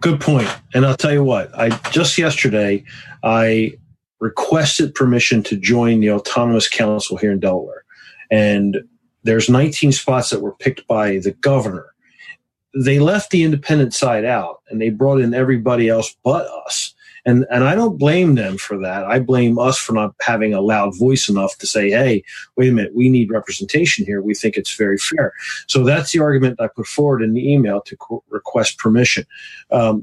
Good point. And I'll tell you what, just yesterday, I requested permission to join the Autonomous Council here in Delaware. And there's 19 spots that were picked by the governor. They left the independent side out, and they brought in everybody else but us. And I don't blame them for that. I blame us for not having a loud voice enough to say, hey, wait a minute, we need representation here. We think it's very fair. So that's the argument I put forward in the email to request permission.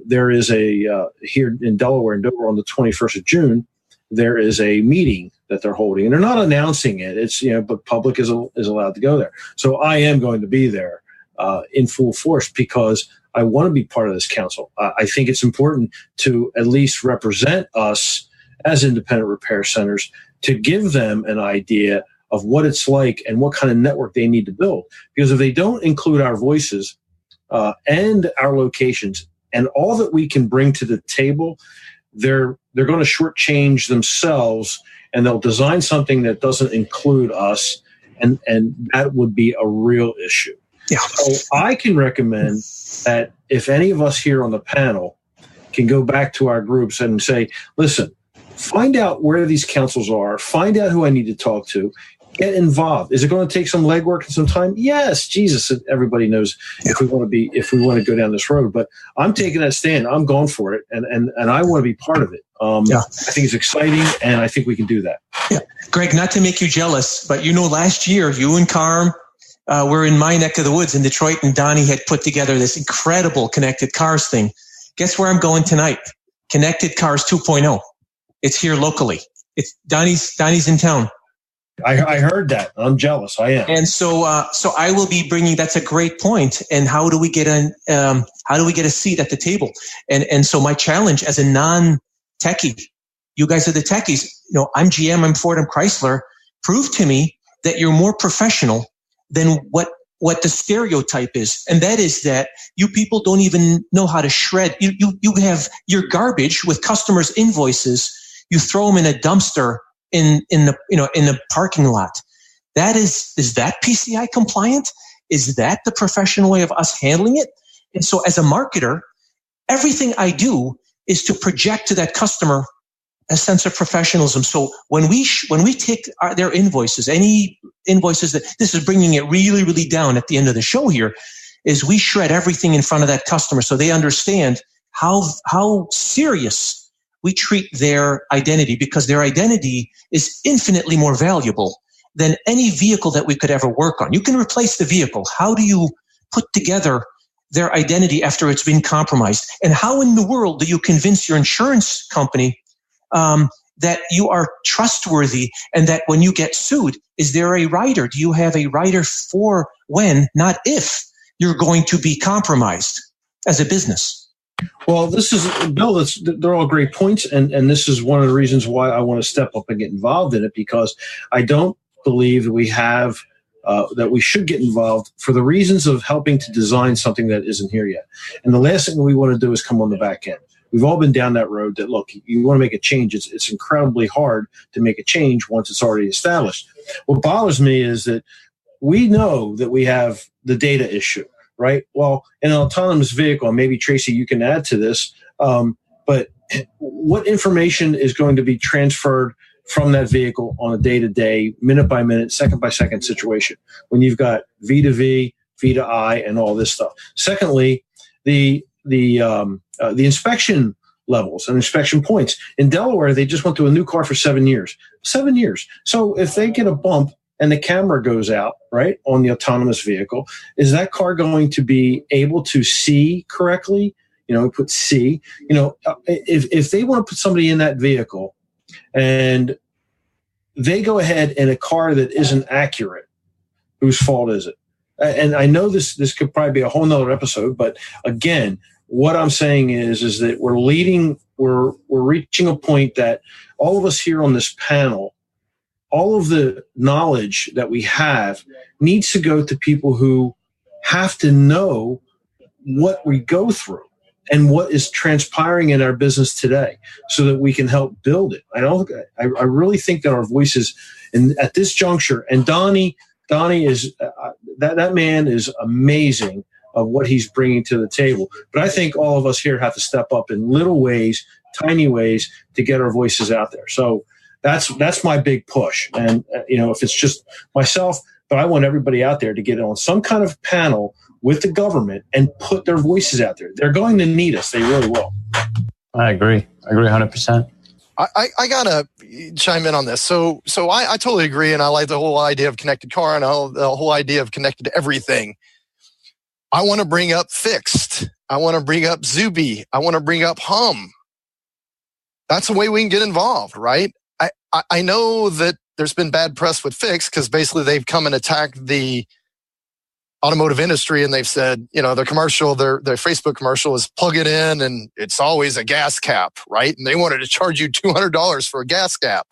There is here in Delaware, in Dover, on the 21st of June, there is a meeting that they're holding. And they're not announcing it. It's, but public is allowed to go there. So I am going to be there in full force, because I want to be part of this council. I think it's important to at least represent us as independent repair centers, to give them an idea of what it's like and what kind of network they need to build. Because if they don't include our voices and our locations and all that we can bring to the table, they're going to shortchange themselves, and they'll design something that doesn't include us, and that would be a real issue. Yeah. So I can recommend that if any of us here on the panel can go back to our groups and say, listen, find out where these councils are, find out who I need to talk to, get involved. Is it going to take some legwork and some time? Yes, Jesus, everybody knows if we want to go down this road. But I'm taking that stand. I'm going for it, and I want to be part of it. I think it's exciting, and I think we can do that. Yeah. Greg, not to make you jealous, but last year you and Karim were in my neck of the woods in Detroit, and Donnie had put together this incredible Connected Cars thing. Guess where I'm going tonight? Connected Cars 2.0. It's here locally. It's Donnie's in town. I heard that. I'm jealous. I am. And so I will be bringing. That's a great point. And how do we get a seat at the table? And so my challenge as a non-techie, you guys are the techies. I'm GM. I'm Ford. I'm Chrysler. Prove to me that you're more professional than what the stereotype is. And that is that you people don't even know how to shred. You have your garbage with customers' invoices. you throw them in a dumpster in the parking lot. Is that PCI compliant? Is that the professional way of us handling it? And so as a marketer, everything I do is to project to that customer a sense of professionalism. So when we take their invoices, any invoices that this is bringing it really, really down at the end of the show here, is we shred everything in front of that customer so they understand how serious we treat their identity, because their identity is infinitely more valuable than any vehicle that we could ever work on. You can replace the vehicle. How do you put together their identity after it's been compromised? And how in the world do you convince your insurance company that you are trustworthy and that when you get sued, is there a rider? Do you have a rider for when, not if, you're going to be compromised as a business? Well, this is, Bill, they're all great points. And this is one of the reasons why I want to step up and get involved in it, because I don't believe that we have, that we should get involved for the reasons of helping to design something that isn't here yet. And the last thing we want to do is come on the back end. We've all been down that road that, look, you want to make a change. It's incredibly hard to make a change once it's already established. What bothers me is that we know that we have the data issue, right? Well, in an autonomous vehicle, and maybe Tracy, you can add to this, but what information is going to be transferred from that vehicle on a day-to-day, minute-by-minute, second-by-second situation when you've got V2V, V2I, and all this stuff? Secondly, the inspection levels and inspection points. In Delaware, they just went to a new car for 7 years. 7 years. So if they get a bump and the camera goes out, right, on the autonomous vehicle, is that car going to be able to see correctly? You know, we put C. You know, if they want to put somebody in that vehicle and they go ahead in a car that isn't accurate, whose fault is it? And I know this could probably be a whole nother episode, but again, what I'm saying is that we're reaching a point that all of us here on this panel, all of the knowledge that we have needs to go to people who have to know what we go through and what is transpiring in our business today so that we can help build it. I really think that our voices at this juncture, and Donnie is, that man is amazing of what he's bringing to the table. But I think all of us here have to step up in little ways, tiny ways to get our voices out there. So that's my big push. And, if it's just myself, but I want everybody out there to get on some kind of panel with the government and put their voices out there. They're going to need us. They really will. I agree 100%. I gotta chime in on this. So I totally agree, and I like the whole idea of connected car and the whole idea of connected to everything. I want to bring up Fixed. I want to bring up Zuby. I want to bring up Hum. That's the way we can get involved, right? I know that there's been bad press with Fixed because basically they've come and attacked the automotive industry, and they've said, their commercial, their Facebook commercial is plug it in and it's always a gas cap, right? And they wanted to charge you $200 for a gas cap.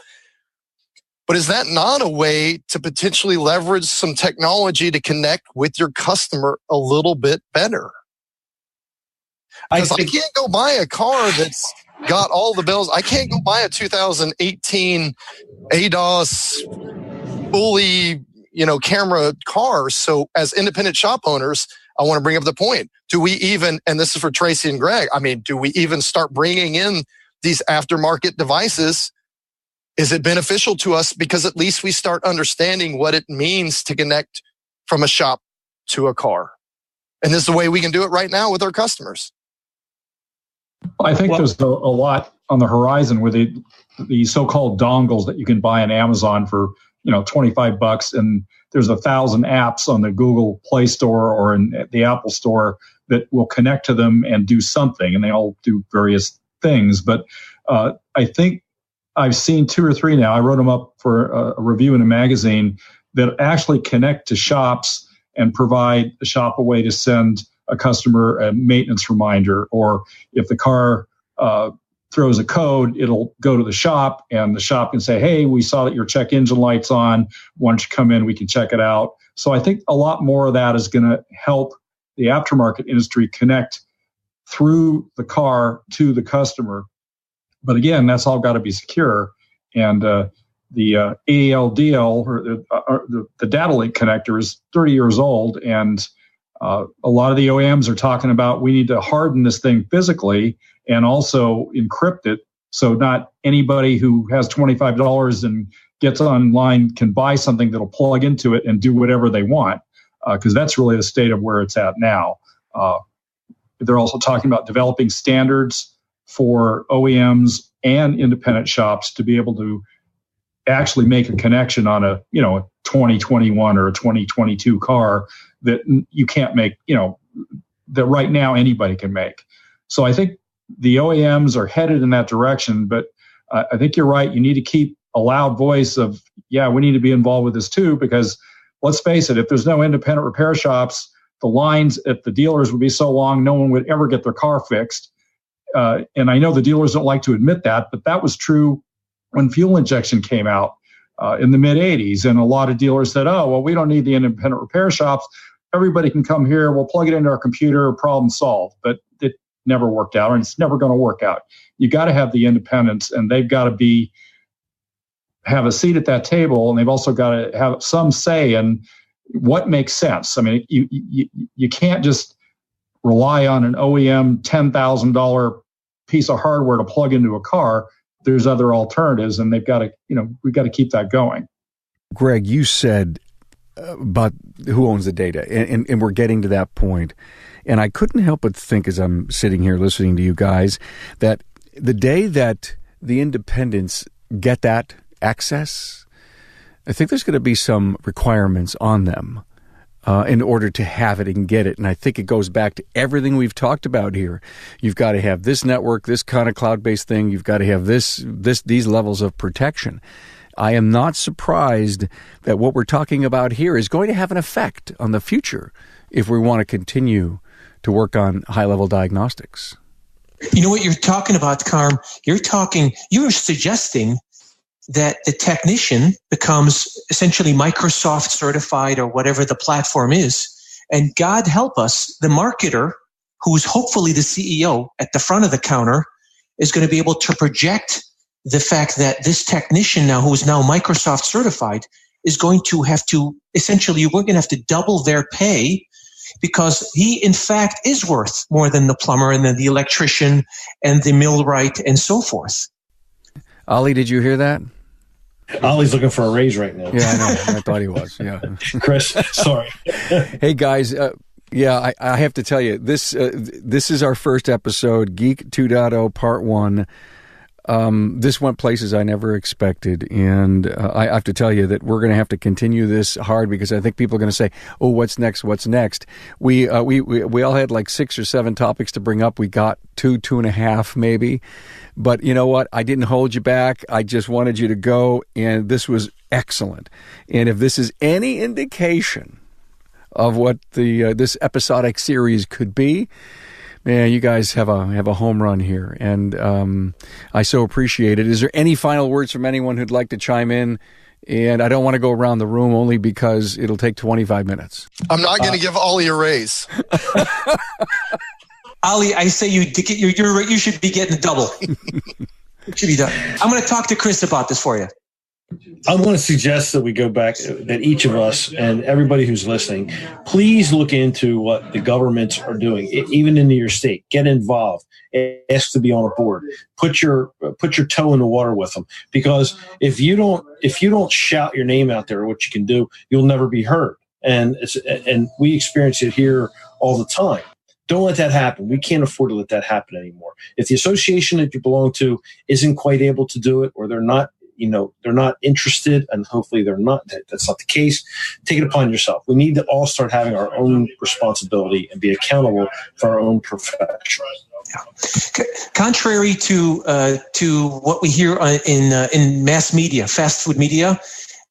But is that not a way to potentially leverage some technology to connect with your customer a little bit better? Because I can't go buy a car that's got all the bells. I can't go buy a 2018 ADAS fully camera cars. So as independent shop owners, I want to bring up the point. Do we even, and this is for Tracy and Greg, do we even start bringing in these aftermarket devices? Is it beneficial to us? Because at least we start understanding what it means to connect from a shop to a car. And this is the way we can do it right now with our customers. I think there's a lot on the horizon with the so-called dongles that you can buy on Amazon for $25, and there's 1,000 apps on the Google Play Store or in the Apple Store that will connect to them and do something, and they all do various things. But I think I've seen 2 or 3 now. I wrote them up for a review in a magazine that actually connect to shops and provide the shop a way to send a customer a maintenance reminder, or if the car throws a code, it'll go to the shop, and the shop can say, hey, we saw that your check engine light's on. Why don't you come in? We can check it out. So I think a lot more of that is going to help the aftermarket industry connect through the car to the customer. But again, that's all got to be secure. And the ALDL, or the data link connector, is 30 years old, and a lot of the OEMs are talking about we need to harden this thing physically and also encrypt it, so not anybody who has $25 and gets online can buy something that'll plug into it and do whatever they want, because that's really the state of where it's at now. They're also talking about developing standards for OEMs and independent shops to be able to actually make a connection on a 2021 or a 2022 car that you can't make, that right now anybody can make. So I think the OEMs are headed in that direction, but I think you're right. You need to keep a loud voice of, we need to be involved with this too, because let's face it, if there's no independent repair shops, the lines at the dealers would be so long, no one would ever get their car fixed. And I know the dealers don't like to admit that, but that was true when fuel injection came out in the mid 80s. And a lot of dealers said, we don't need the independent repair shops. Everybody can come here. We'll plug it into our computer, problem solved. But it never worked out, and it's never going to work out. You got to have the independents, and they've got to have a seat at that table, and they've also got to have some say in what makes sense. I mean, you can't just rely on an OEM $10,000 piece of hardware to plug into a car. There's other alternatives, and we've got to keep that going. Greg, you said about who owns the data, and we're getting to that point. And I couldn't help but think, as I'm sitting here listening to you guys, that the day that the independents get that access, I think there's going to be some requirements on them in order to have it and get it. And I think it goes back to everything we've talked about here. You've got to have this network, this kind of cloud-based thing. You've got to have these levels of protection. I am not surprised that what we're talking about here is going to have an effect on the future if we want to continue to work on high-level diagnostics. You know what you're talking about, Karim? You're suggesting that the technician becomes essentially Microsoft certified or whatever the platform is. And God help us, the marketer, who's hopefully the CEO at the front of the counter, is going to be able to project the fact that this technician now, who is now Microsoft certified, is going to have to, essentially, we're going to have to double their pay, because he, in fact, is worth more than the plumber and then the electrician and the millwright and so forth. Ollie, did you hear that? Ollie's looking for a raise right now. Yeah, I know. I thought he was. Yeah. Chris, sorry. Hey, guys. I have to tell you, this is our first episode, Geek 2.0 Part 1. This went places I never expected, and I have to tell you that we're going to have to continue this hard, because I think people are going to say, "Oh, what's next? What's next?" We all had like 6 or 7 topics to bring up. We got 2.5 maybe, but you know what? I didn't hold you back. I just wanted you to go, and this was excellent. And if this is any indication of what this episodic series could be, man, you guys have a home run here, and I so appreciate it. Is there any final words from anyone who'd like to chime in? And I don't want to go around the room, only because it'll take 25 minutes. I'm not going to give Ollie a raise. Ollie, I say you should be getting a double. It should be done. I'm going to talk to Chris about this for you. I want to suggest that we go back, that each of us and everybody who's listening, please look into what the governments are doing, even into your state. Get involved. Ask to be on a board. Put your toe in the water with them, because if you don't shout your name out there, what you can do, you'll never be heard. And we experience it here all the time. Don't let that happen. We can't afford to let that happen anymore. If the association that you belong to isn't quite able to do it, or they're not interested, and hopefully that's not the case, take it upon yourself. We need to all start having our own responsibility and be accountable for our own profession. Yeah. Contrary to what we hear in mass media, fast food media,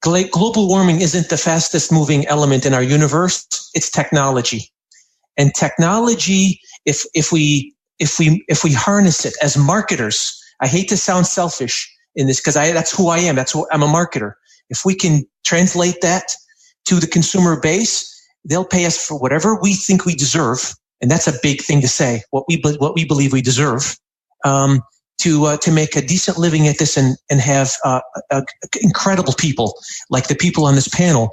global warming isn't the fastest moving element in our universe. It's technology, and technology. If we harness it as marketers, I hate to sound selfish in this, because that's who I am. I'm a marketer. If we can translate that to the consumer base, they'll pay us for whatever we think we deserve, and that's a big thing to say. What we believe we deserve. to make a decent living at this and have incredible people like the people on this panel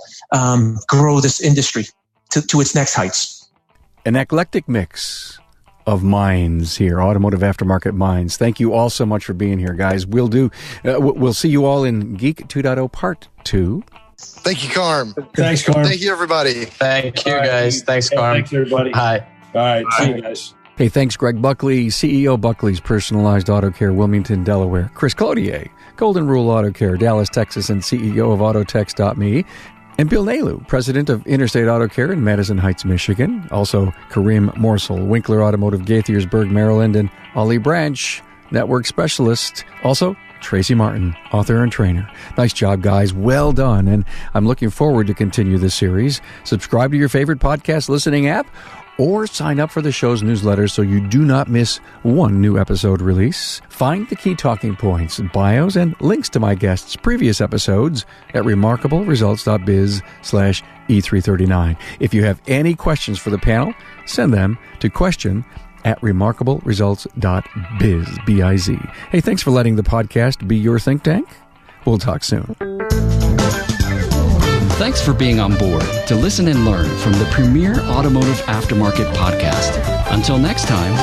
grow this industry to its next heights. An eclectic mix of minds here, Automotive Aftermarket minds. Thank you all so much for being here, guys. We'll see you all in Geek 2.0 Part 2. Thank you, Karim. Thanks, Karim. Thank you, everybody. Thank you, guys. Thanks, Karim. Thanks, everybody. Hi. All right. See you guys. Hey, thanks, Greg Buckley, CEO Buckley's Personalized Auto Care, Wilmington, Delaware. Chris Cloutier, Golden Rule Auto Care, Dallas, Texas, and CEO of Autotex.me. And Bill Nalu, President of Interstate Auto Care in Madison Heights, Michigan. Also, Karim Morsil, Winkler Automotive, Gaithersburg, Maryland. And Ollie Branche, Network Specialist. Also, Tracy Martin, author and trainer. Nice job, guys. Well done. And I'm looking forward to continue this series. Subscribe to your favorite podcast listening app or sign up for the show's newsletter so you do not miss one new episode release. Find the key talking points, bios, and links to my guests' previous episodes at remarkableresults.biz/E339. If you have any questions for the panel, send them to question@remarkableresults.biz, B-I-Z. Hey, thanks for letting the podcast be your think tank. We'll talk soon. Thanks for being on board to listen and learn from the premier Automotive Aftermarket podcast. Until next time.